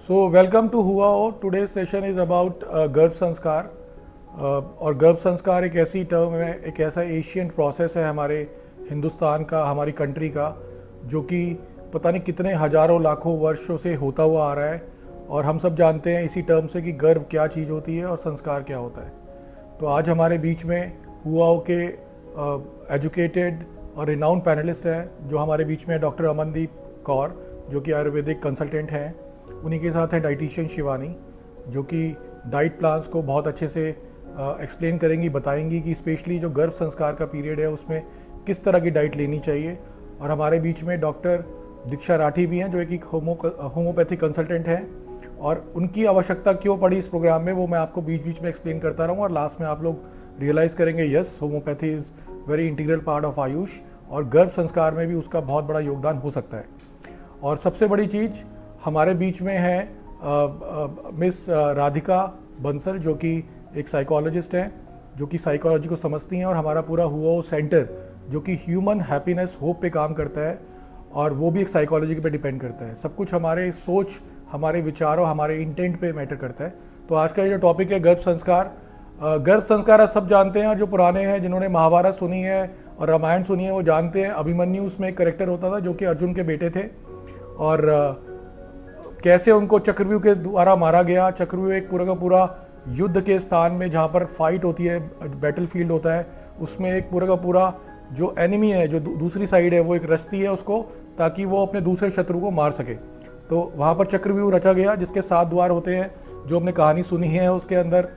So welcome to हुआओ. Today's session is about गर्भ संस्कार. और गर्भ संस्कार एक ऐसी टर्म है, एक ऐसा एशियन प्रोसेस है हमारे हिंदुस्तान का, हमारी कंट्री का, जो कि पता नहीं कितने हजारों लाखों वर्षों से होता हुआ आ रहा है. और हम सब जानते हैं इसी टर्म से कि गर्भ क्या चीज़ होती है और संस्कार क्या होता है. तो आज हमारे बीच में हुआओ के एजुकेटेड और रिनाउंड पैनलिस्ट हैं, जो हमारे बीच में डॉक्टर अमनदीप कौर, जो कि आयुर्वेदिक कंसल्टेंट हैं. उन्हीं के साथ है डाइटिशियन शिवानी, जो कि डाइट प्लान्स को बहुत अच्छे से एक्सप्लेन करेंगी, बताएंगी कि स्पेशली जो गर्भ संस्कार का पीरियड है उसमें किस तरह की डाइट लेनी चाहिए. और हमारे बीच में डॉक्टर दीक्षा राठी भी हैं, जो एक होम्योपैथिक कंसल्टेंट हैं. और उनकी आवश्यकता क्यों पड़ी इस प्रोग्राम में, वो मैं आपको बीच बीच में एक्सप्लेन करता रहूँगा. और लास्ट में आप लोग रियलाइज़ करेंगे, yes, homeopathy is very integral part of Ayush, और गर्भ संस्कार में भी उसका बहुत बड़ा योगदान हो सकता है. और सबसे बड़ी चीज़, हमारे बीच में है मिस राधिका बंसल, जो कि एक साइकोलॉजिस्ट हैं, जो कि साइकोलॉजी को समझती हैं. और हमारा पूरा हुआओ सेंटर, जो कि ह्यूमन हैप्पीनेस होप पे काम करता है, और वो भी एक साइकोलॉजी पे डिपेंड करता है. सब कुछ हमारे सोच, हमारे विचारों, हमारे इंटेंट पे मैटर करता है. तो आज का ये जो टॉपिक है गर्भ संस्कार. गर्भ संस्कार आप सब जानते हैं, जो पुराने हैं, जिन्होंने महाभारत सुनी है और रामायण सुनी है, वो जानते हैं. अभिमन्यु उसमें एक करेक्टर होता था, जो कि अर्जुन के बेटे थे. और कैसे उनको चक्रव्यूह के द्वारा मारा गया. चक्रव्यूह एक पूरा का पूरा युद्ध के स्थान में, जहाँ पर फाइट होती है, बैटल फील्ड होता है, उसमें एक पूरा का पूरा जो एनिमी है, जो दूसरी साइड है, वो एक रस्ती है उसको, ताकि वो अपने दूसरे शत्रु को मार सके. तो वहाँ पर चक्रव्यूह रचा गया, जिसके 7 द्वार होते हैं. जो हमने कहानी सुनी है उसके अंदर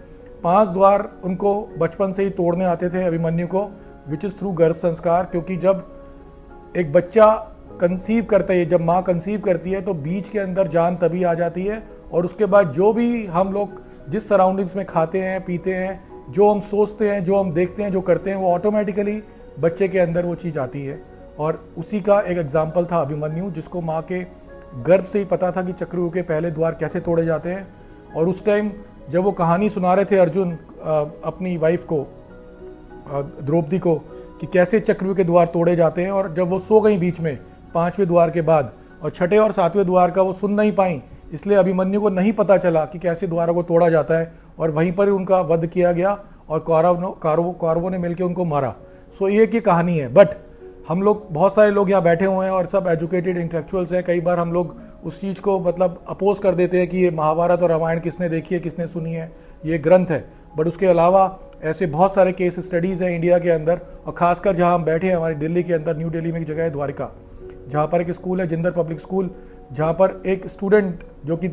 5 द्वार उनको बचपन से ही तोड़ने आते थे अभिमन्यु को, विच इज़ थ्रू गर्भ संस्कार. क्योंकि जब एक बच्चा कंसीव करता है, जब माँ कंसीव करती है, तो बीच के अंदर जान तभी आ जाती है. और उसके बाद जो भी हम लोग जिस सराउंडिंग्स में खाते हैं, पीते हैं, जो हम सोचते हैं, जो हम देखते हैं, जो करते हैं, वो ऑटोमेटिकली बच्चे के अंदर वो चीज़ आती है. और उसी का एक एग्जाम्पल था अभिमन्यु, जिसको माँ के गर्भ से ही पता था कि चक्रव्यूह के पहले द्वार कैसे तोड़े जाते हैं. और उस टाइम जब वो कहानी सुना रहे थे अर्जुन अपनी वाइफ को, द्रौपदी को, कि कैसे चक्रव्यूह के द्वार तोड़े जाते हैं, और जब वो सो गई बीच में 5वें द्वार के बाद, और 6ठे और 7वें द्वार का वो सुन नहीं पाई, इसलिए अभिमन्यु को नहीं पता चला कि कैसे द्वारों को तोड़ा जाता है. और वहीं पर ही उनका वध किया गया, और कौरवों ने मिलकर उनको मारा. सो ये की कहानी है. बट हम लोग, बहुत सारे लोग यहाँ बैठे हुए हैं और सब एजुकेटेड इंटेलेक्चुअल्स हैं. कई बार हम लोग उस चीज़ को मतलब अपोज कर देते हैं कि ये महाभारत और रामायण किसने देखी है, किसने सुनी है, ये ग्रंथ है. बट उसके अलावा ऐसे बहुत सारे केस स्टडीज़ हैं इंडिया के अंदर, और खासकर जहाँ हम बैठे हैं हमारी दिल्ली के अंदर, न्यू दिल्ली में एक जगह है द्वारिका, जहाँ पर एक स्कूल है, जिंदर पब्लिक स्कूल, जहाँ पर एक स्टूडेंट, जो कि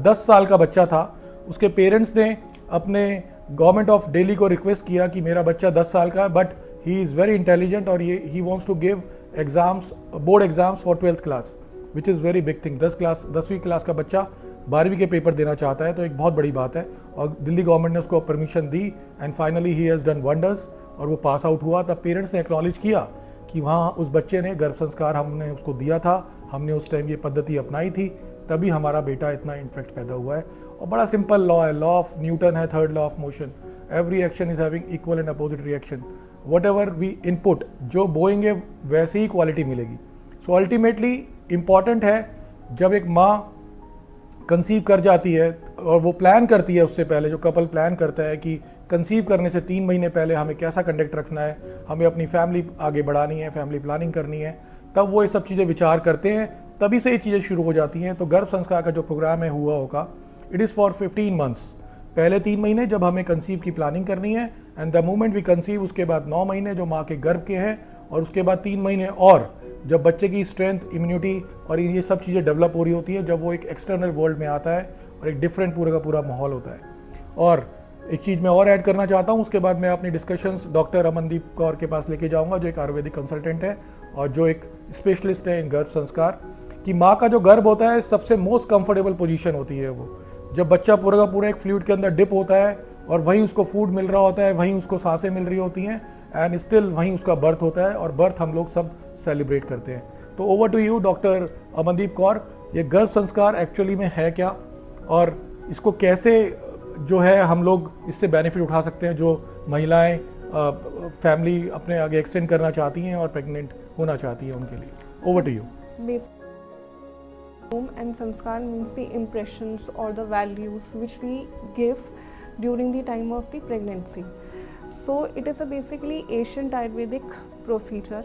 10 साल का बच्चा था, उसके पेरेंट्स ने अपने गवर्नमेंट ऑफ दिल्ली को रिक्वेस्ट किया कि मेरा बच्चा 10 साल का है, but he is very intelligent, और he wants to give exams, board exams for 12th class, which is very big thing. 10वीं क्लास का बच्चा 12वीं के पेपर देना चाहता है, तो एक बहुत बड़ी बात है. और दिल्ली गवर्नमेंट ने उसको permission the, and finally he has done wonders, और वो पास आउट हुआ. तब पेरेंट्स ने एक्नॉलेज किया कि वहाँ उस बच्चे ने गर्भ संस्कार हमने उसको दिया था, हमने उस टाइम ये पद्धति अपनाई थी, तभी हमारा बेटा इतना इनफेक्ट पैदा हुआ है. और बड़ा सिंपल लॉ है, लॉ ऑफ न्यूटन है, 3rd law of motion. Every action is having equal and opposite reaction. What ever we input, जो बोएंगे वैसे ही क्वालिटी मिलेगी. सो अल्टीमेटली इम्पॉर्टेंट है, जब एक माँ कंसीव कर जाती है, और वो प्लान करती है उससे पहले, जो कपल प्लान करता है कि कंसीव करने से 3 महीने पहले हमें कैसा कंडक्ट रखना है, हमें अपनी फैमिली आगे बढ़ानी है, फैमिली प्लानिंग करनी है, तब वो ये सब चीज़ें विचार करते हैं, तभी से ये चीज़ें शुरू हो जाती हैं. तो गर्भ संस्कार का जो प्रोग्राम है हुआ होगा, इट इज़ फॉर 15 मंथ्स. पहले 3 महीने जब हमें कंसीव की प्लानिंग करनी है, and the moment we conceive, उसके बाद 9 महीने जो माँ के गर्भ के हैं, और उसके बाद 3 महीने और जब बच्चे की स्ट्रेंथ, इम्यूनिटी और ये सब चीज़ें डेवलप हो रही होती है, जब वो एक एक्सटर्नल वर्ल्ड में आता है और एक डिफरेंट पूरा का पूरा माहौल होता है. और एक चीज़ मैं और ऐड करना चाहता हूँ, उसके बाद मैं अपनी डिस्कशंस डॉक्टर अमनदीप कौर के पास लेके जाऊँगा, जो एक आयुर्वेदिक कंसल्टेंट है और जो एक स्पेशलिस्ट है इन गर्भ संस्कार. कि माँ का जो गर्भ होता है, सबसे मोस्ट कंफर्टेबल पोजीशन होती है वो, जब बच्चा पूरा का पूरा एक फ्लूइड के अंदर डिप होता है, और वहीं उसको फूड मिल रहा होता है, वहीं उसको सांसें मिल रही होती हैं, एंड स्टिल वहीं उसका बर्थ होता है, और बर्थ हम लोग सब सेलिब्रेट करते हैं. तो over to you doctor Amandeep Kaur, ये गर्भ संस्कार एक्चुअली में है क्या, और इसको कैसे जो है हम लोग इससे बेनिफिट उठा सकते हैं, जो महिलाएं फैमिली अपने आगे एक्सटेंड करना चाहती हैं और प्रेग्नेंट होना चाहती हैं उनके लिए. Over to you. And sanskar means the impressions or the values which we give during the time of the pregnancy. So it is a basically ancient Ayurvedic procedure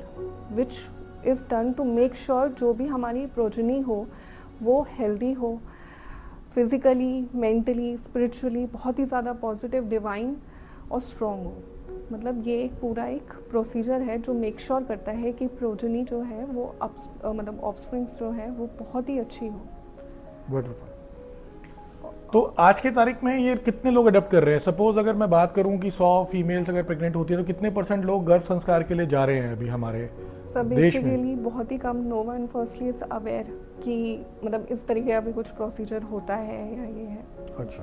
which is done to make sure जो भी हमारी progeny हो वो healthy हो, physically, mentally, spiritually बहुत ही ज़्यादा positive, divine और strong हो. मतलब ये एक पूरा एक प्रोसीजर है जो मेक श्योर करता है कि प्रोजनी जो है वो मतलब ऑफस्प्रिंग्स जो है वो बहुत ही अच्छी हो. वंडरफुल. तो आज के तारीख में ये कितने लोग अडॉप्ट कर रहे हैं? सपोज अगर मैं बात करूं कि 100 फीमेल्स अगर प्रेग्नेंट होती है तो कितने % लोग गर्भ संस्कार के लिए जा रहे हैं अभी हमारे देश में? बहुत ही कम. No one firstly is aware कि मतलब इस तरीके का भी कुछ प्रोसीजर होता है या ये है. अच्छा,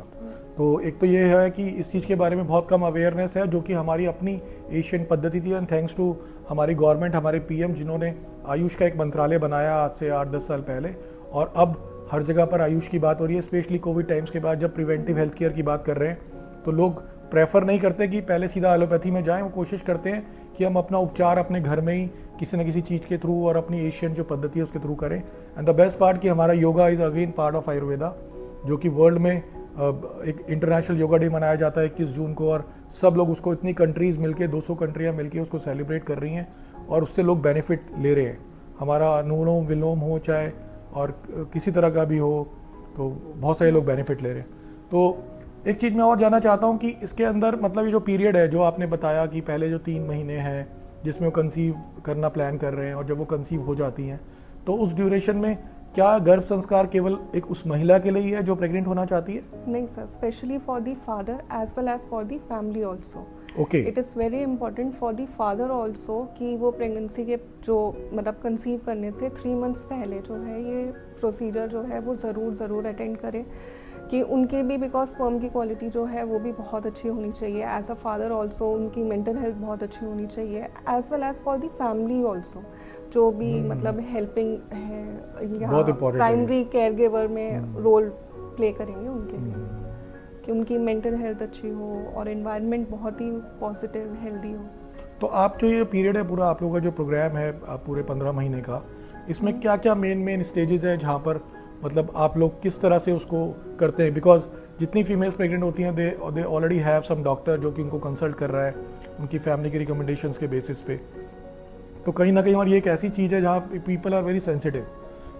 तो एक तो ये है कि इस चीज़ के बारे में बहुत कम अवेयरनेस है जो कि हमारी अपनी एशियन पद्धति थी. एंड थैंक्स टू हमारी गवर्नमेंट, हमारे PM जिन्होंने आयुष का एक मंत्रालय बनाया आज से 8-10 साल पहले, और अब हर जगह पर आयुष की बात हो रही है. स्पेशली कोविड टाइम्स के बाद जब प्रिवेंटिव हेल्थ केयर की बात कर रहे हैं तो लोग प्रेफर नहीं करते कि पहले सीधा एलोपैथी में जाएं. वो कोशिश करते हैं कि हम अपना उपचार अपने घर में ही किसी न किसी चीज़ के थ्रू और अपनी एशियन जो पद्धति है उसके थ्रू करें. एंड द बेस्ट पार्ट कि हमारा yoga is again part of Ayurveda, जो कि वर्ल्ड में एक इंटरनेशनल योगा डे मनाया जाता है 21 जून को, और सब लोग उसको इतनी कंट्रीज़ मिलके 200 कंट्रियाँ मिलके उसको सेलिब्रेट कर रही हैं और उससे लोग बेनिफिट ले रहे हैं. हमारा अनुलोम विलोम हो चाहे और किसी तरह का भी हो, तो बहुत सारे लोग बेनिफिट ले रहे हैं. तो एक चीज़ मैं और जानना चाहता हूँ कि इसके अंदर मतलब ये जो पीरियड है जो आपने बताया कि पहले जो 3 महीने हैं जिसमें वो कंसीव करना प्लान कर रहे हैं, और जब वो कंसीव हो जाती हैं तो उस ड्यूरेशन में क्या गर्भ संस्कार केवल एक उस महिला के लिए ही है जो प्रेग्नेंट होना चाहती है? नहीं sir, specially for the father as well as for the family also. Okay. It is very important for the father also कि वो प्रेगनेंसी के जो मतलब कंसीव करने से 3 मंथ्स पहले जो है ये प्रोसीजर जो है वो ज़रूर अटेंड करें कि उनके भी, बिकॉज स्पर्म की क्वालिटी जो है वो भी बहुत अच्छी होनी चाहिए. एज अ फादर ऑल्सो उनकी मेंटल हेल्थ बहुत अच्छी होनी चाहिए, as well as for the family also जो भी मतलब हेल्पिंग है या प्राइमरी केयर गिवर में रोल प्ले करेंगे उनके लिए, कि उनकी मेंटल हेल्थ अच्छी हो और एनवायरनमेंट बहुत ही पॉजिटिव हेल्दी हो. तो आप जो ये पीरियड है पूरा आप लोगों का जो प्रोग्राम है पूरे 15 महीने का, इसमें क्या क्या मेन स्टेजेस है जहाँ पर मतलब आप लोग किस तरह से उसको करते हैं? बिकॉज जितनी फीमेल्स प्रेग्नेंट होती हैं they already have some doctor जो कि उनको कंसल्ट कर रहा है उनकी फैमिली की रिकमेंडेशंस के बेसिस पे. तो कहीं ना कहीं और ये एक ऐसी चीज़ है जहाँ पीपल आर वेरी सेंसिटिव.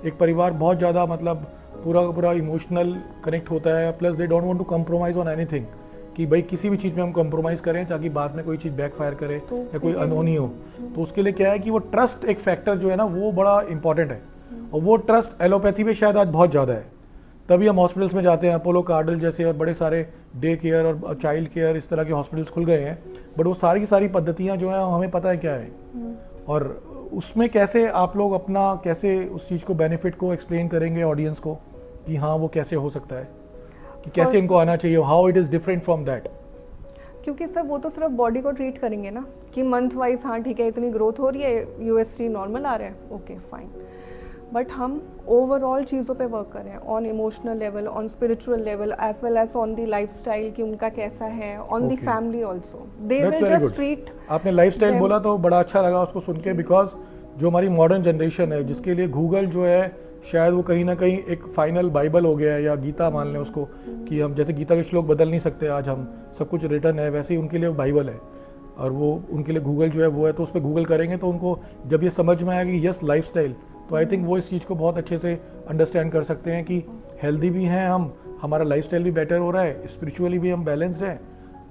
एक परिवार बहुत ज़्यादा मतलब पूरा इमोशनल कनेक्ट होता है, plus they don't want to compromise on anything कि भाई किसी भी चीज़ में हम कॉम्प्रोमाइज़ करें ताकि बाद में कोई चीज़ बैकफायर करे या कोई अनहोनी हो. तो उसके लिए क्या है कि वो ट्रस्ट एक फैक्टर जो है ना वो बड़ा इंपॉर्टेंट है, और वो ट्रस्ट एलोपैथी में शायद आज बहुत ज़्यादा है. तभी हम हॉस्पिटल्स में जाते हैं, अपोलो कार्डियल जैसे और बड़े सारे डे केयर और चाइल्ड केयर इस तरह के हॉस्पिटल्स खुल गए हैं, बट वो सारी की सारी पद्धतियाँ जो हैं हमें पता है क्या है. और उसमें कैसे आप लोग अपना कैसे उस चीज़ को बेनिफिट को एक्सप्लेन करेंगे ऑडियंस को कि हाँ वो कैसे हो सकता है, कि कैसे इनको आना चाहिए, how it is different from that? क्योंकि सर वो तो सिर्फ बॉडी को ट्रीट करेंगे ना कि मंथ वाइज हाँ ठीक है इतनी ग्रोथ हो रही है, USG नॉर्मल आ रहा है, ओके फाइन, बट हम ओवरऑल चीज़ों पे वर्क करें on emotional level, on spiritual level, as well as on the lifestyle कि उनका कैसा है, on the family also. They will just treat. आपने लाइफस्टाइल बोला तो बड़ा अच्छा लगा उसको सुन के, बिकॉज जो हमारी मॉडर्न जनरेशन है जिसके लिए गूगल जो है शायद वो कहीं ना कहीं एक फाइनल बाइबल हो गया है, या गीता मान लें उसको, कि हम जैसे गीता के श्लोक बदल नहीं सकते आज, हम सब कुछ रिटर्न है, वैसे ही उनके लिए बाइबल है और वो उनके लिए गूगल जो है वो है. तो उस पर गूगल करेंगे तो उनको जब ये समझ में आएगी यस लाइफस्टाइल, तो आई थिंक वो इस चीज़ को बहुत अच्छे से अंडरस्टैंड कर सकते हैं कि हेल्दी भी हैं हम, हमारा लाइफस्टाइल भी बेटर हो रहा है, स्पिरिचुअली भी हम बैलेंस्ड हैं.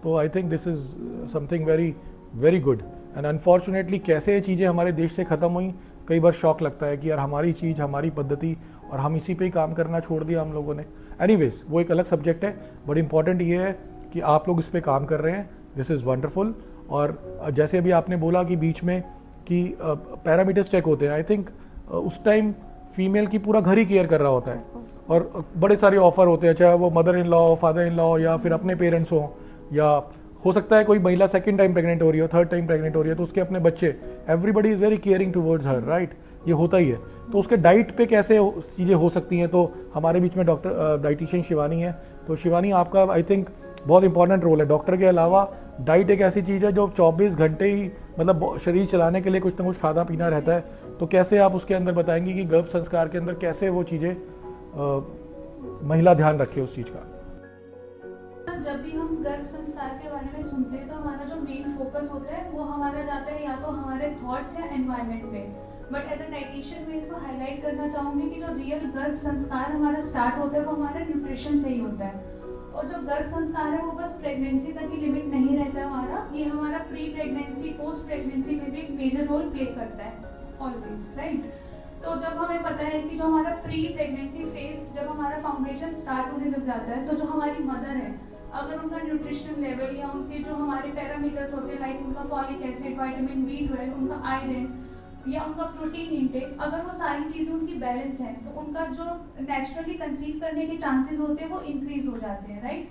तो I think this is something very very good. And unfortunately कैसे ये चीज़ें हमारे देश से ख़त्म हुई, कई बार शौक लगता है कि यार हमारी चीज़ हमारी पद्धति और हम इसी पे ही काम करना छोड़ दिया हम लोगों ने. एनीवेज वो एक अलग सब्जेक्ट है, बट इम्पॉर्टेंट ये है कि आप लोग इस पे काम कर रहे हैं, दिस इज़ वंडरफुल. और जैसे अभी आपने बोला कि बीच में कि पैरामीटर्स चेक होते हैं, आई थिंक उस टाइम फीमेल की पूरा घर ही केयर कर रहा होता है और बड़े सारे ऑफर होते हैं, चाहे वो mother in law, father in law या फिर अपने पेरेंट्स हों, या हो सकता है कोई महिला सेकंड टाइम प्रेग्नेंट हो रही हो, थर्ड टाइम प्रेग्नेंट हो रही है तो उसके अपने बच्चे, everybody is very caring towards her, right, ये होता ही है. तो उसके डाइट पे कैसे चीज़ें हो सकती हैं? तो हमारे बीच में डॉक्टर डाइटिशियन शिवानी है. तो शिवानी आपका आई थिंक बहुत इंपॉर्टेंट रोल है. डॉक्टर के अलावा डाइट एक ऐसी चीज़ है जो 24 घंटे ही मतलब शरीर चलाने के लिए कुछ ना कुछ खाना पीना रहता है. तो कैसे आप उसके अंदर बताएंगे कि गर्भ संस्कार के अंदर कैसे वो चीज़ें महिला ध्यान रखे उस चीज़ का? जब भी हम गर्भ संस्कार के बारे में सुनते हैं तो हमारा जो मेन फोकस होता है वो हमारा जाता है या तो हमारे थॉट्स या एनवायरनमेंट पे। बट एज अ डाइटिशियन मैं इसको हाईलाइट करना चाहूँगी कि जो रियल गर्भ संस्कार हमारा स्टार्ट होता है वो हमारा न्यूट्रिशन से ही होता है। और जो गर्भ संस्कार है वो बस प्रेगनेंसी तक ही लिमिट नहीं रहता है हमारा, ये हमारा प्री प्रेगनेंसी पोस्ट प्रेगनेंसी में भी एक मेजर रोल प्ले करता है ऑलवेज, राइट। तो जब हमें पता है कि जो हमारा प्री प्रेगनेंसी फेज जब हमारा फाउंडेशन स्टार्ट होने लग जाता है तो जो हमारी मदर है अगर उनका न्यूट्रिशनल लेवल या उनके जो हमारे पैरामीटर्स होते हैं लाइक उनका फॉलिक एसिड, विटामिन B12, उनका आयरन या उनका प्रोटीन इंटेक, अगर वो सारी चीज़ें उनकी बैलेंस है तो उनका जो नेचुरली कंसीव करने के चांसेस होते हैं वो इंक्रीज हो जाते हैं, राइट।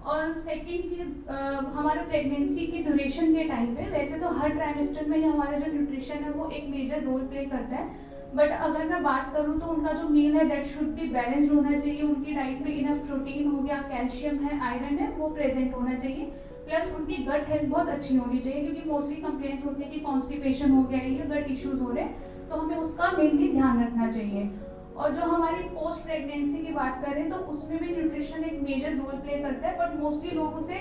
और सेकेंड हमारे प्रेगनेंसी की ड्यूरेशन के टाइम पे वैसे तो हर ट्राइमेस्टर में ही हमारा जो न्यूट्रिशन है वो एक मेजर रोल प्ले करता है। बट अगर मैं बात करूँ तो उनका जो मील है दैट शुड बी बैलेंस्ड होना चाहिए, उनकी डाइट में इनफ प्रोटीन हो गया, कैल्शियम है, आयरन है, वो प्रेजेंट होना चाहिए। प्लस उनकी गट हेल्थ बहुत अच्छी होनी चाहिए क्योंकि मोस्टली कंप्लेंट्स होती है कि कॉन्स्टिपेशन हो गया है या गट इश्यूज हो रहे हैं, तो हमें उसका मेनली ध्यान रखना चाहिए। और जो हमारी पोस्ट प्रेगनेंसी की बात करें तो उसमें भी न्यूट्रिशन एक मेजर रोल प्ले करता है, बट मोस्टली लोग उसे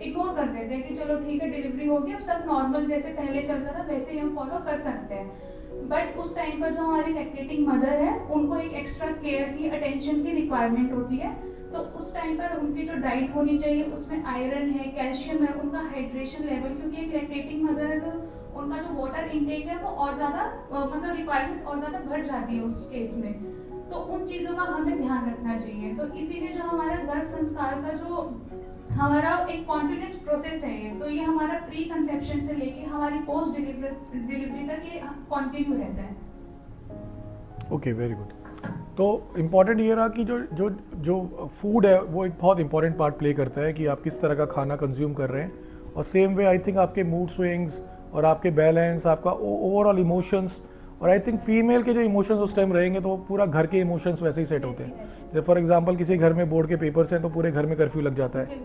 इग्नोर कर देते हैं कि चलो ठीक है डिलीवरी होगी, अब सब नॉर्मल जैसे पहले चलता था वैसे ही हम फॉलो कर सकते हैं। बट उस टाइम पर जो हमारी लैक्टेटिंग मदर है उनको एक एक्स्ट्रा केयर की, अटेंशन की रिक्वायरमेंट होती है। तो उस टाइम पर उनकी जो डाइट होनी चाहिए उसमें आयरन है, कैल्शियम है, उनका हाइड्रेशन लेवल, क्योंकि एक लैक्टेटिंग मदर है तो उनका जो वाटर इनटेक है वो और ज़्यादा मतलब रिक्वायरमेंट और ज़्यादा बढ़ जाती है उस केस में। तो उन चीज़ों का हमें ध्यान रखना चाहिए। तो इसीलिए जो हमारा गर्भ संस्कार का जो हमारा एक कॉन्टिन्यूस प्रोसेस है ये, तो ये हमारा प्री कंसेप्शन से लेके हमारी पोस्ट डिलीवरी तक ये कंटिन्यू रहता है। Okay, very good. तो इम्पॉर्टेंट ये रहा कि जो जो जो फूड है वो एक बहुत इंपॉर्टेंट पार्ट प्ले करता है कि आप किस तरह का खाना कंज्यूम कर रहे हैं। और सेम वे आई थिंक आपके मूड स्विंग्स और आपके बैलेंस, आपका ओवरऑल इमोशंस, और आई थिंक फीमेल के जो इमोशंस उस टाइम रहेंगे तो पूरा घर के इमोशंस वैसे ही सेट होते हैं। जैसे फॉर एग्जांपल किसी घर में बोर्ड के पेपर्स हैं तो पूरे घर में कर्फ्यू लग जाता है,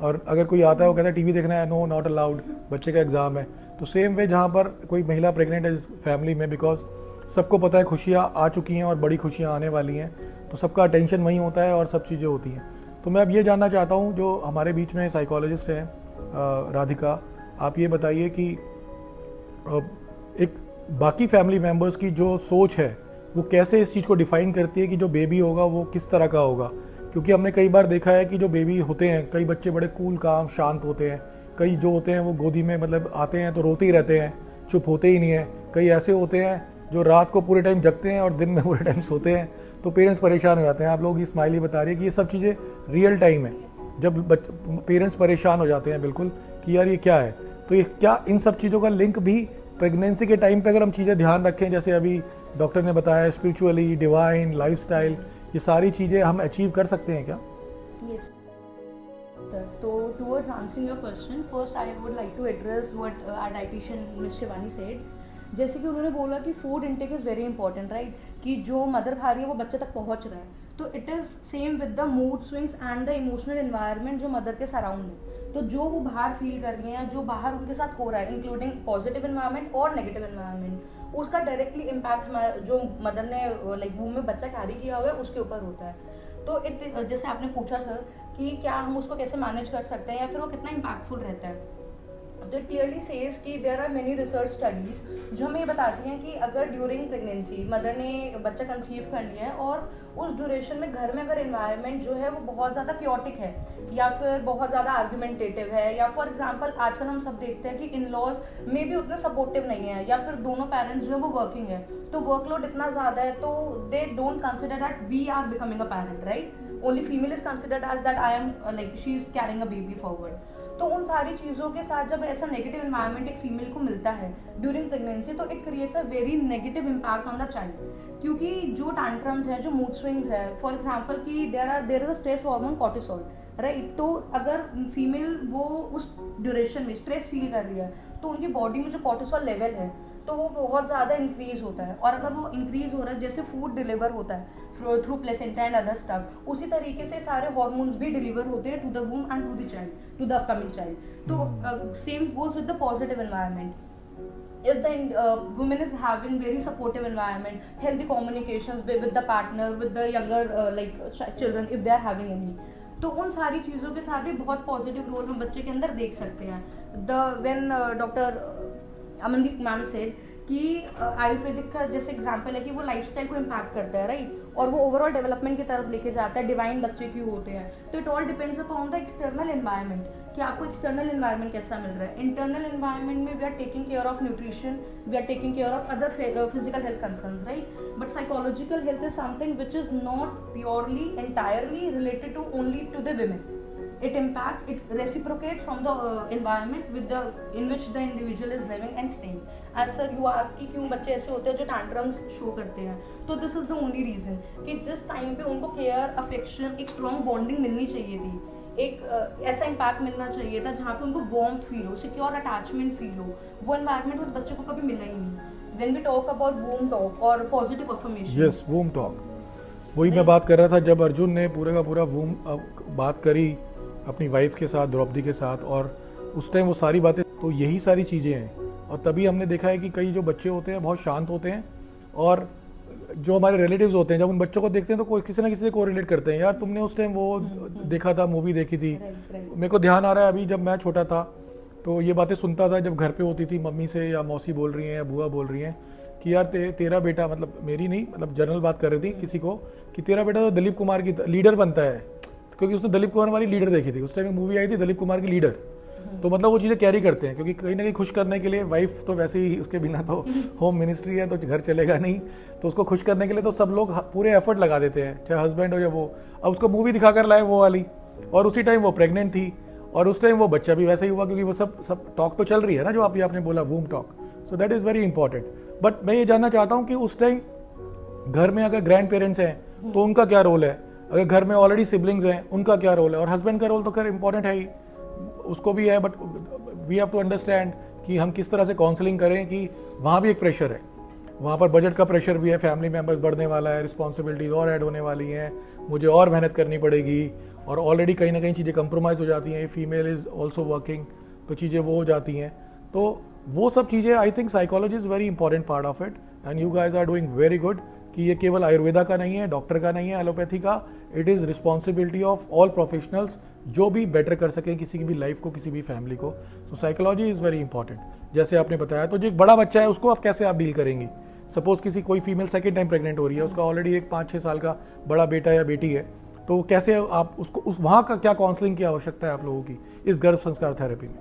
और अगर कोई आता है वो कहता है टीवी देखना है, नो नॉट अलाउड, बच्चे का एग्जाम है। तो सेम वे जहाँ पर कोई महिला प्रेग्नेंट है फैमिली में, बिकॉज सबको पता है खुशियाँ आ चुकी हैं और बड़ी खुशियाँ आने वाली हैं, तो सबका अटेंशन वहीं होता है और सब चीज़ें होती हैं। तो मैं अब ये जानना चाहता हूँ, जो हमारे बीच में साइकोलॉजिस्ट हैं राधिका, आप ये बताइए कि एक बाकी फैमिली मेम्बर्स की जो सोच है वो कैसे इस चीज़ को डिफ़ाइन करती है कि जो बेबी होगा वो किस तरह का होगा। क्योंकि हमने कई बार देखा है कि जो बेबी होते हैं, कई बच्चे बड़े कूल काम शांत होते हैं, कई जो होते हैं वो गोदी में मतलब आते हैं तो रोते ही रहते हैं, चुप होते ही नहीं हैं। कई ऐसे होते हैं जो रात को पूरे टाइम जगते हैं और दिन में पूरे टाइम सोते हैं, तो पेरेंट्स परेशान हो जाते हैं। आप लोग ये स्माइली बता रही है कि ये सब चीज़ें रियल टाइम है, जब पेरेंट्स परेशान हो जाते हैं बिल्कुल कि यार ये क्या है। तो ये क्या इन सब चीज़ों का लिंक भी प्रेगनेंसी के टाइम पे अगर हम चीज़ें ध्यान रखें, जैसे अभी डॉक्टर ने बताया स्पिरिचुअली, डिवाइन, लाइफस्टाइल, ये सारी चीज़ें हम अचीव कर सकते हैं क्या? Yes, sir. So towards answering your question, first I would like to address what our dietitian Ms. Shivani said. जैसे कि उन्होंने बोला कि food intake is very important, right, कि जो मदर खा रही है वो बच्चे तक पहुंच रहा है। तो it is same with the mood swings and the emotional environment जो मदर के सराउंड है। तो जो वो बाहर फील कर रही हैं, जो बाहर उनके साथ हो रहा है, इंक्लूडिंग पॉजिटिव इन्वायरमेंट और नेगेटिव इन्वायरमेंट, उसका डायरेक्टली इम्पैक्ट हमारा जो मदर ने लाइक वूम में बच्चा कैरी किया हुआ है उसके ऊपर होता है। तो जैसे आपने पूछा सर कि क्या हम उसको कैसे मैनेज कर सकते हैं या फिर वो कितना इम्पैक्टफुल रहता है, तो इट क्लियरली सेज कि there are many research studies जो हमें ये बताती हैं कि अगर ड्यूरिंग प्रेगनेंसी मदर ने बच्चा कंसीव कर लिया है और उस ड्यूरेशन में घर में अगर इन्वायरमेंट जो है वो बहुत ज़्यादा क्योटिक है या फिर बहुत ज़्यादा आर्गुमेंटेटिव है, या फॉर एग्जांपल आजकल हम सब देखते हैं कि इन लॉज में भी उतने सपोर्टिव नहीं है, या फिर दोनों पेरेंट्स जो है वो वर्किंग है, तो वर्कलोड इतना ज़्यादा है तो they don't consider that we are becoming a parent, right, only female is considered as that I am like she is carrying a baby forward. तो उन सारी चीज़ों के साथ जब ऐसा नेगेटिव इन्वायरमेंट एक फीमेल को मिलता है ड्यूरिंग प्रेगनेंसी, तो it creates a very negative impact on the child, क्योंकि जो टैंट्रम्स है, जो मूड स्विंग्स है, फॉर एग्जांपल कि there is a stress hormone cortisol, right, तो अगर फीमेल वो उस ड्यूरेशन में स्ट्रेस फील कर रही है तो उनकी बॉडी में जो कॉर्टिसोल लेवल है तो वो बहुत ज़्यादा इंक्रीज होता है, और अगर वो इंक्रीज हो रहा है जैसे फूड डिलीवर होता है through placenta and other stuff, उसी तरीके से सारे हार्मोन्स भी डिलीवर होते हैं to the womb and to the child, to the upcoming child. तो same goes with the positive environment if the woman is having very supportive environment, healthy communications with the partner, with the younger children if they are having any, तो उन सारी चीज़ों के साथ भी बहुत positive role हम बच्चे के अंदर देख सकते हैं. When doctor Amandeep ma'am said कि आयुर्वेदिक का जैसे एग्जांपल है कि वो लाइफस्टाइल को इम्पैक्ट करता है, राइट, और वो ओवरऑल डेवलपमेंट की तरफ लेके जाता है, डिवाइन बच्चे क्यों होते हैं. तो it all depends upon the external environment कि आपको एक्सटर्नल एनवायरनमेंट कैसा मिल रहा है. इंटरनल एनवायरनमेंट में we are taking care of nutrition, we are taking care of other physical health concerns, right, but psychological health is something which is not purely entirely related to only to the women. It impacts, it reciprocates from the environment in which the individual is living and staying. As sir you asked कि क्यों बच्चे ऐसे होते हैं जो tantrums show करते हैं, तो this is the only reason कि जिस टाइम पे उनको केयर, अफेक्शन, एक स्ट्रॉन्ग बॉन्डिंग मिलनी चाहिए थी, एक ऐसा इम्पैक्ट मिलना चाहिए था जहाँ पे उनको वार्मथ फील हो, सिक्योर अटैचमेंट फील हो, वो एनवायरनमेंट उस बच्चे को कभी मिला ही नहीं. When we talk about womb talk और positive affirmation, yes, womb talk, वही मैं बात कर रहा था जब अर्जुन ने पूरे का पूरा womb बात करी अपनी वाइफ के साथ, द्रौपदी के साथ, और उस टाइम वो सारी बातें, तो यही सारी चीज़ें हैं. और तभी हमने देखा है कि कई जो बच्चे होते हैं बहुत शांत होते हैं, और जो हमारे रिलेटिव्स होते हैं जब उन बच्चों को देखते हैं तो कोई किसी ना किसी से कोरिलेट करते हैं. यार तुमने उस टाइम वो देखा था, मूवी देखी थी. मेरे को ध्यान आ रहा है अभी जब मैं छोटा था तो ये बातें सुनता था जब घर पे होती थी, मम्मी से या मौसी बोल रही हैं या बुआ बोल रही हैं कि यार तेरा बेटा, मतलब मेरी नहीं, मतलब जनरल बात कर रही थी किसी को, कि तेरा बेटा तो दिलीप कुमार की लीडर बनता है, क्योंकि उसने दिलीप कुमार वाली लीडर देखी थी. उस टाइम मूवी आई थी दिलीप कुमार की लीडर. तो मतलब वो चीज़ें कैरी करते हैं, क्योंकि कहीं ना कहीं खुश करने के लिए, वाइफ तो वैसे ही उसके बिना तो होम मिनिस्ट्री है तो घर चलेगा नहीं, तो उसको खुश करने के लिए तो सब लोग पूरे एफर्ट लगा देते हैं, चाहे हस्बैंड हो या वो. अब उसको मूवी दिखाकर लाए वो वाली, और उसी टाइम वो प्रेग्नेंट थी, और उस टाइम वो बच्चा भी वैसे ही हुआ, क्योंकि वो सब टॉक तो चल रही है ना, जो आपने बोला womb talk. So that is very important. But मैं ये जानना चाहता हूँ कि उस टाइम घर में अगर ग्रैंड पेरेंट्स हैं तो उनका क्या रोल है, अगर घर में ऑलरेडी सिबलिंग्स हैं उनका क्या रोल है, और हस्बैंड का रोल तो खैर इंपॉर्टेंट है ही, उसको भी है, but we have to understand कि हम किस तरह से काउंसलिंग करें, कि वहाँ भी एक प्रेशर है, वहाँ पर बजट का प्रेशर भी है, फैमिली मेम्बर्स बढ़ने वाला है, रिस्पॉन्सिबिलिटीज और ऐड होने वाली हैं, मुझे और मेहनत करनी पड़ेगी, और ऑलरेडी कहीं ना कहीं चीज़ें कंप्रोमाइज़ हो जाती हैं, फीमेल इज़ ऑल्सो वर्किंग, तो चीज़ें वो हो जाती हैं. तो वो सब चीज़ें, I think psychology is very important part of it, and you guys are doing very good, कि ये केवल आयुर्वेदा का नहीं है, डॉक्टर का नहीं है, एलोपैथी का, it is responsibility of all professionals जो भी बेटर कर सकें किसी की भी लाइफ को, किसी भी फैमिली को. सो साइकोलॉजी इज़ वेरी इंपॉर्टेंट, जैसे आपने बताया. तो जो एक बड़ा बच्चा है उसको आप कैसे आप डील करेंगी? सपोज कोई फीमेल सेकेंड टाइम प्रेग्नेंट हो रही है, उसका ऑलरेडी एक 5-6 साल का बड़ा बेटा या बेटी है, तो कैसे आप उसको वहाँ का क्या काउंसलिंग की आवश्यकता है आप लोगों की इस गर्भ संस्कार थेरेपी में?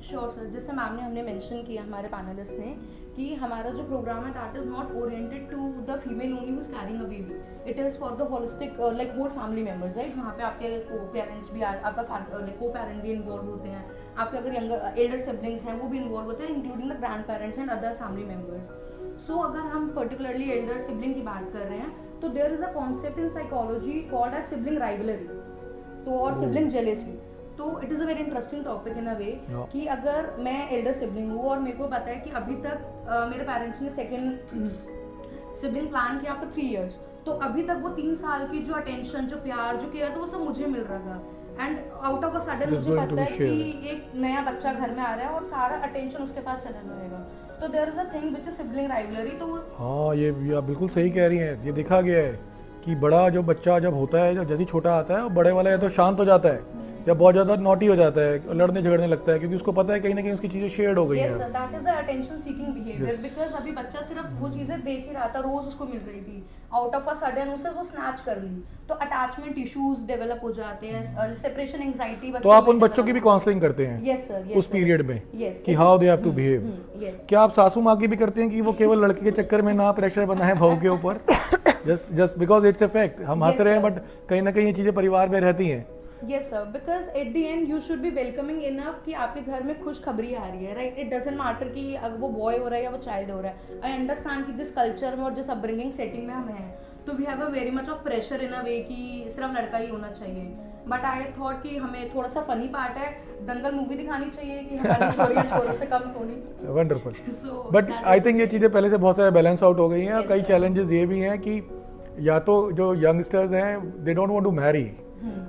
श्योर सर, जैसे मैम ने हमने मेंशन किया, हमारे पैनलिस्ट ने, कि हमारा जो प्रोग्राम है that is not oriented to the female only who is carrying a baby, it is for the holistic like whole family members, right. वहाँ पे आपके को पेरेंट्स भी, आपका को पेरेंट भी इन्वॉल्व होते हैं, आपके अगर यंगर एल्डर सिबलिंग्स हैं वो भी इन्वॉल्व होते हैं, including the grandparents and other family members. So अगर हम पर्टिकुलरली एल्डर सिबलिंग की बात कर रहे हैं तो there is a concept in psychology called as sibling rivalry, तो और सिबलिंग जेलेसी. तो it is a very interesting topic in a way कि अगर मैं एल्डर सिबलिंग हूँ और मेरे को पता है कि अभी तक मेरे पेरेंट्स ने सेकेंड सिबलिंग प्लान किया आफ्टर 3 years, तो अभी तक वो 3 साल की जो अटेंशन, जो प्यार, जो केयर, तो वो सब मुझे मिल रहा था. And out of a sudden मुझे पता है कि एक नया बच्चा घर में आ रहा है और सारा अटेंशन उसके पास चला जाएगा. तो there is a thing which is sibling rivalry. तो हाँ, ये आप बिल्कुल सही कह रही हैं. ये देखा गया है कि बड़ा जो बच्चा जब होता है, जब जैसे छोटा आता है, बड़े वाला या तो शांत हो जाता है या बहुत ज़्यादा नॉटी हो जाता है, लड़ने झगड़ने लगता है, क्योंकि उसको पता है कहीं ना कहीं उसकी चीज़ें शेयर्ड हो गई हैं. Yes, that is the attention seeking behavior, because अभी बच्चा सिर्फ वो चीज़ें देख ही रहा था, रोज उसको मिल रही थी, आउट ऑफ अ सडन उसे वो स्नैच कर ली, तो अटैचमेंट इश्यूज डेवलप हो जाते हैं, सेपरेशन एंजाइटी. तो आप उन बच्चों की भी काउंसलिंग करते हैं? यस सर, उस पीरियड में yes, कि how they have to behave. क्या आप सासू माँ की भी करते हैं कि वो केवल लड़के के चक्कर में ना प्रेशर बनाए बहू के ऊपर, just because it's a fact, हम हंस रहे हैं बट कहीं ना कहीं ये चीज़ें परिवार में रहती हैं. Yes sir, because at the end you should be welcoming enough कि आपके घर में खुश खबरी आ रही है, right? It doesn't matter कि अगर वो बॉय हो रहा है या वो चाइल्ड हो रहा है. I understand कि जिस कल्चर में और जिस अपब्रिंगिंग सेटिंग में हम हैं, तो we have a very much of pressure in a way कि सिर्फ लड़का ही होना चाहिए. बट आई थॉट कि हमें थोड़ा सा फनी पार्ट है, दंगल मूवी दिखानी चाहिए कि हमारी छोरियां छोरों से कम थोड़ी. वंडरफुल. बट आई थिंक ये चीज़ें पहले से बहुत सारे बैलेंस आउट हो गई हैं. कई चैलेंजेस ये भी हैं कि या तो जो यंगस्टर्स हैं they don't want to marry,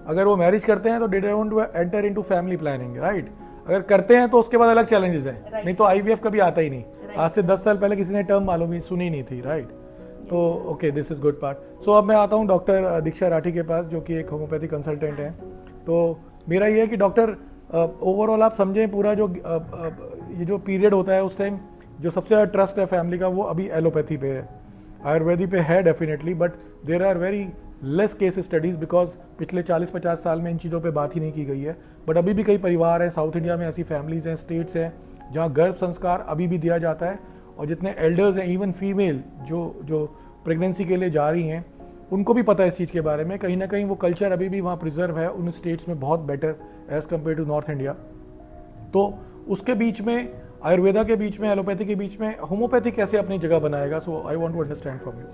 अगर वो मैरिज करते हैं तो they don't want to enter into family planning, right. अगर करते हैं तो उसके बाद अलग चैलेंजेस हैं, Right. नहीं तो IVF कभी आता ही नहीं। Right. आज से 10 साल पहले किसी ने टर्म मालूम ही सुनी नहीं थी, राइट? तो okay, this is good part. So अब मैं आता हूँ डॉक्टर दीक्षा राठी के पास, जो कि एक होम्योपैथी कंसल्टेंट हैं। तो मेरा ये है कि डॉक्टर ओवरऑल आप समझें पूरा जो ये जो पीरियड होता है उस टाइम जो सबसे ज़्यादा ट्रस्ट है फैमिली का वो अभी एलोपैथी पे है, आयुर्वेदी पे है definitely, but there are very less case studies because पिछले 40-50 साल में इन चीज़ों पे बात ही नहीं की गई है। बट अभी भी कई परिवार हैं साउथ इंडिया में, ऐसी फैमिलीज़ हैं, स्टेट्स हैं जहाँ गर्भ संस्कार अभी भी दिया जाता है। और जितने एल्डर्स हैं, इवन फीमेल जो प्रेगनेंसी के लिए जा रही हैं, उनको भी पता है इस चीज़ के बारे में। कहीं ना कहीं वो कल्चर अभी भी वहाँ प्रिजर्व है उन स्टेट्स में बहुत better as compare to north India. तो उसके बीच में आयुर्वेदा के बीच में, एलोपैथी के बीच में होम्योपैथी कैसे अपनी जगह बनाएगा? So I want to understand from you.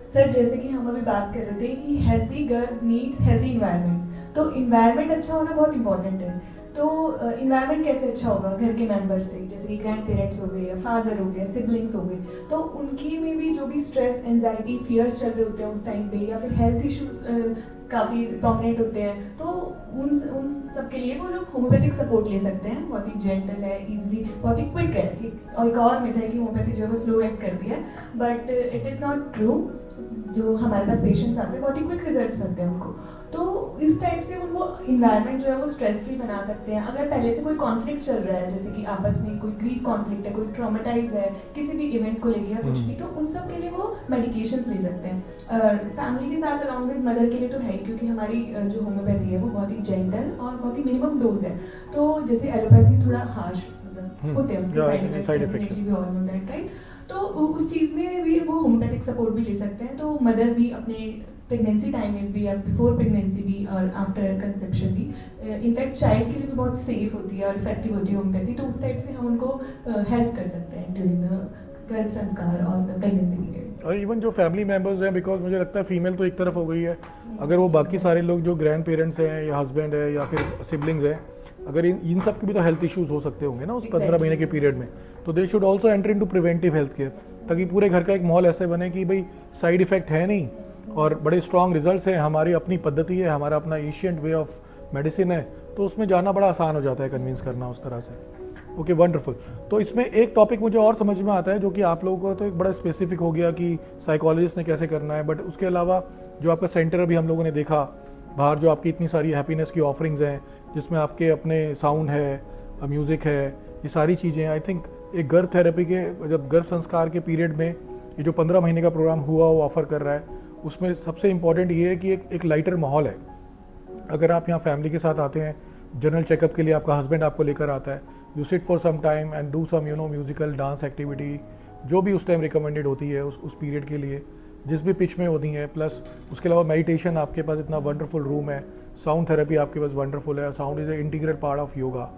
Sir, जैसे कि हम अभी बात कर रहे थे कि healthy girl needs healthy environment, तो इन्वायरमेंट अच्छा होना बहुत इंपॉर्टेंट है। तो इन्वायरमेंट कैसे अच्छा होगा? घर के मेंबर्स से, जैसे कि ग्रैंड पेरेंट्स हो गए या फादर हो गए, सिबलिंग्स हो गए, तो उनकी में भी जो भी स्ट्रेस, एंजाइटी, फियर्स चल रहे होते हैं उस टाइम पे, या फिर हेल्थ इश्यूज काफ़ी प्रोमिनेंट होते हैं, तो उन सब के लिए वो लोग होम्योपैथिक सपोर्ट ले सकते हैं। बहुत ही जेंटल है, इजीली, बहुत ही क्विक है। एक और मिथ है कि होम्योपैथी जो है वो स्लो एक्ट करती है, but it is not true. जो हमारे पास पेशेंट्स आते हैं बहुत ही क्विक रिजल्ट्स मिलते हैं उनको। तो इस टाइप से उनको इन्वायरमेंट जो है वो स्ट्रेस फ्री बना सकते हैं। अगर पहले से कोई कॉन्फ्लिक्ट चल रहा है, जैसे कि आपस में कोई ग्रीफ कॉन्फ्लिक्ट है, कोई ट्रॉमेटाइज है किसी भी इवेंट को लेके या कुछ भी, तो उन सब के लिए वो मेडिकेशंस ले सकते हैं। फैमिली के साथ अलॉन्ग विद मदर के लिए तो है ही, क्योंकि हमारी जो होम्योपैथी है वो बहुत ही जेंटल और बहुत ही मिनिमम डोज है। तो जैसे एलोपैथी थोड़ा हार्श होते हैं उसके side effects, we all know that, right? तो उस चीज़ में भी वो होम्योपैथिक सपोर्ट भी ले सकते हैं। तो मदर भी अपने प्रेगनेंसी टाइम में भी या बिफोर प्रेगनेंसी भी और आफ्टर कंसेप्शन भी, इनफैक्ट चाइल्ड के लिए भी बहुत सेफ होती है और इफेक्टिव होती है होम्योपैथी। तो उस टाइप से हम उनको हेल्प कर सकते हैं ड्यूरिंग द गर्भ संस्कार और द प्रेगनेंसी पीरियड। और इवन जो फैमिली मेम्बर्स हैं, बिकॉज मुझे लगता है फीमेल तो एक तरफ हो गई है, अगर वो बाकी सारे लोग जो ग्रैंड पेरेंट्स हैं या हस्बैंड है या फिर सिबलिंग्स हैं, अगर इन सब के भी तो हेल्थ इश्यूज हो सकते होंगे ना उस 15 महीने के पीरियड में, तो they should also enter into preventive health care, ताकि पूरे घर का एक माहौल ऐसे बने कि भाई साइड इफेक्ट है नहीं और बड़े स्ट्रॉन्ग रिजल्ट्स हैं, हमारी अपनी पद्धति है, हमारा अपना एशियंट वे ऑफ मेडिसिन है, तो उसमें जाना बड़ा आसान हो जाता है कन्विंस करना उस तरह से। Okay, wonderful. तो इसमें एक टॉपिक मुझे और समझ में आता है जो कि आप लोगों को तो एक बड़ा स्पेसिफिक हो गया कि साइकोलॉजिस्ट ने कैसे करना है, बट उसके अलावा जो आपका सेंटर अभी हम लोगों ने देखा बाहर, जो आपकी इतनी सारी हैप्पीनेस की ऑफरिंग्स हैं, जिसमें आपके अपने साउंड है, म्यूज़िक है, ये सारी चीज़ें, आई थिंक एक गर्भ थेरेपी के, जब गर्भ संस्कार के पीरियड में ये जो 15 महीने का प्रोग्राम हुआ वो ऑफ़र कर रहा है, उसमें सबसे इम्पॉर्टेंट ये है कि एक लाइटर माहौल है। अगर आप यहाँ फैमिली के साथ आते हैं, जनरल चेकअप के लिए आपका हस्बैंड आपको लेकर आता है, you sit for some time and do some musical dance activity, जो भी उस टाइम रिकमेंडेड होती है उस पीरियड के लिए, जिस भी पिच में होती है, प्लस उसके अलावा मेडिटेशन, आपके पास इतना वंडरफुल रूम है, साउंड थेरेपी आपके पास वंडरफुल है, sound is a integral part of yoga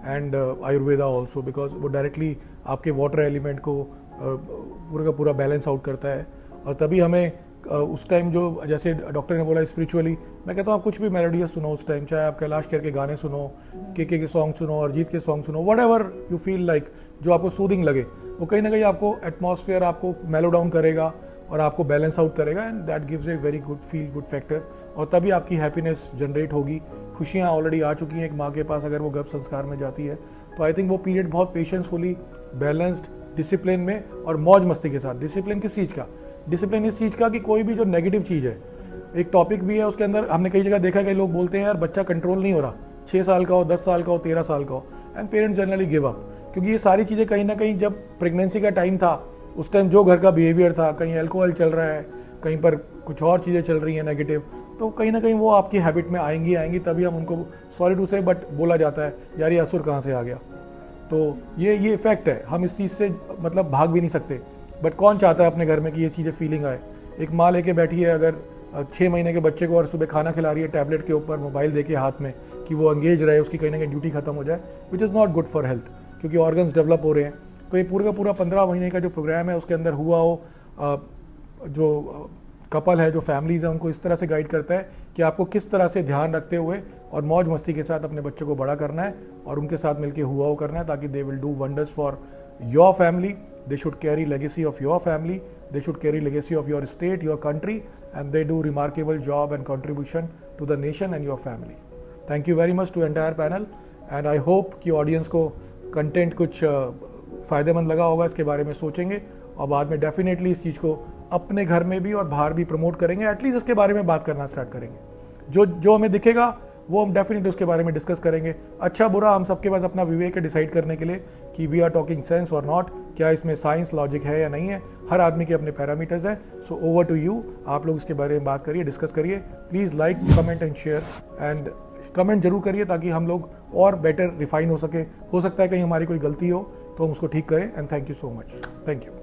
and Ayurveda also, because वो डायरेक्टली आपके वाटर एलिमेंट को पूरा का पूरा बैलेंस आउट करता है। और तभी हमें उस टाइम जो, जैसे डॉक्टर ने बोला स्पिरिचुअली, मैं कहता हूँ आप कुछ भी मेलोडियस सुनो उस टाइम, चाहे आप कैलाश खेर के गाने सुनो, के सॉन्ग सुनो, अरिजीत के सॉन्ग सुनो, what ever you feel like, जो आपको सूदिंग लगे, वो कहीं ना कहीं आपको एटमॉस्फेयर आपको मेलो डाउन करेगा और आपको बैलेंस आउट करेगा, and that gives a very good feel good factor, और तभी आपकी हैप्पीनेस जनरेट होगी। खुशियाँ ऑलरेडी आ चुकी हैं एक माँ के पास अगर वो गर्भ संस्कार में जाती है, तो आई थिंक वो पीरियड बहुत पेशेंसफुली, बैलेंस्ड, डिसिप्लिन में और मौज मस्ती के साथ। डिसिप्लिन किस चीज़ का? डिसिप्लिन इस चीज़ का कि कोई भी जो नेगेटिव चीज़ है, एक टॉपिक भी है उसके अंदर, हमने कई जगह देखा कि लोग बोलते हैं यार बच्चा कंट्रोल नहीं हो रहा, 6 साल का हो, 10 साल का हो, 13 साल का हो, and parents generally give up, क्योंकि ये सारी चीज़ें कहीं ना कहीं जब प्रेगनेंसी का टाइम था उस टाइम जो घर का बिहेवियर था, कहीं अल्कोहल चल रहा है, कहीं पर कुछ और चीज़ें चल रही हैं नेगेटिव, तो कहीं ना कहीं वो आपकी हैबिट में आएंगी, तभी हम उनको, सॉरी टू से, बट बोला जाता है यार ये असुर कहाँ से आ गया। तो ये इफेक्ट है, हम इस चीज़ से मतलब भाग भी नहीं सकते, बट कौन चाहता है अपने घर में कि ये चीज़ें फीलिंग आए। एक माँ लेके बैठी है, अगर 6 महीने के बच्चे को और सुबह खाना खिला रही है टैबलेट के ऊपर, मोबाइल देके हाथ में, कि वो एंगेज रहे, उसकी कहीं ना कहीं ड्यूटी खत्म हो जाए, which is not good for health, क्योंकि ऑर्गन्स डेवलप हो रहे हैं। तो ये पूरा का पूरा 15 महीने का जो प्रोग्राम है उसके अंदर हुआ हो, जो कपल है, जो फैमिलीज़ हैं, उनको इस तरह से गाइड करता है कि आपको किस तरह से ध्यान रखते हुए और मौज मस्ती के साथ अपने बच्चों को बड़ा करना है और उनके साथ मिलकर हुआ करना है, ताकि they will do wonders for your family. They should carry legacy of your family, they should carry legacy of your state, your country, and they do remarkable job and contribution to the nation and your family. Thank you very much to entire panel, and I hope कि audience को content कुछ फ़ायदेमंद लगा होगा, इसके बारे में सोचेंगे और बाद में डेफिनेटली इस चीज़ को अपने घर में भी और बाहर भी प्रमोट करेंगे, एटलीस्ट इसके बारे में बात करना स्टार्ट करेंगे। जो हमें दिखेगा वो हम डेफिनेटली उसके बारे में डिस्कस करेंगे। अच्छा बुरा हम सबके पास अपना विवेक है डिसाइड करने के लिए कि वी आर टॉकिंग सेंस और नॉट, क्या इसमें साइंस लॉजिक है या नहीं है। हर आदमी के अपने पैरामीटर्स हैं। सो ओवर टू यू, आप लोग इसके बारे में बात करिए, डिस्कस करिए। Please like, comment and share, and comment जरूर करिए ताकि हम लोग और बेटर रिफाइन हो सकता है कहीं हमारी कोई गलती हो तो हम उसको ठीक करें। And thank you so much. Thank you.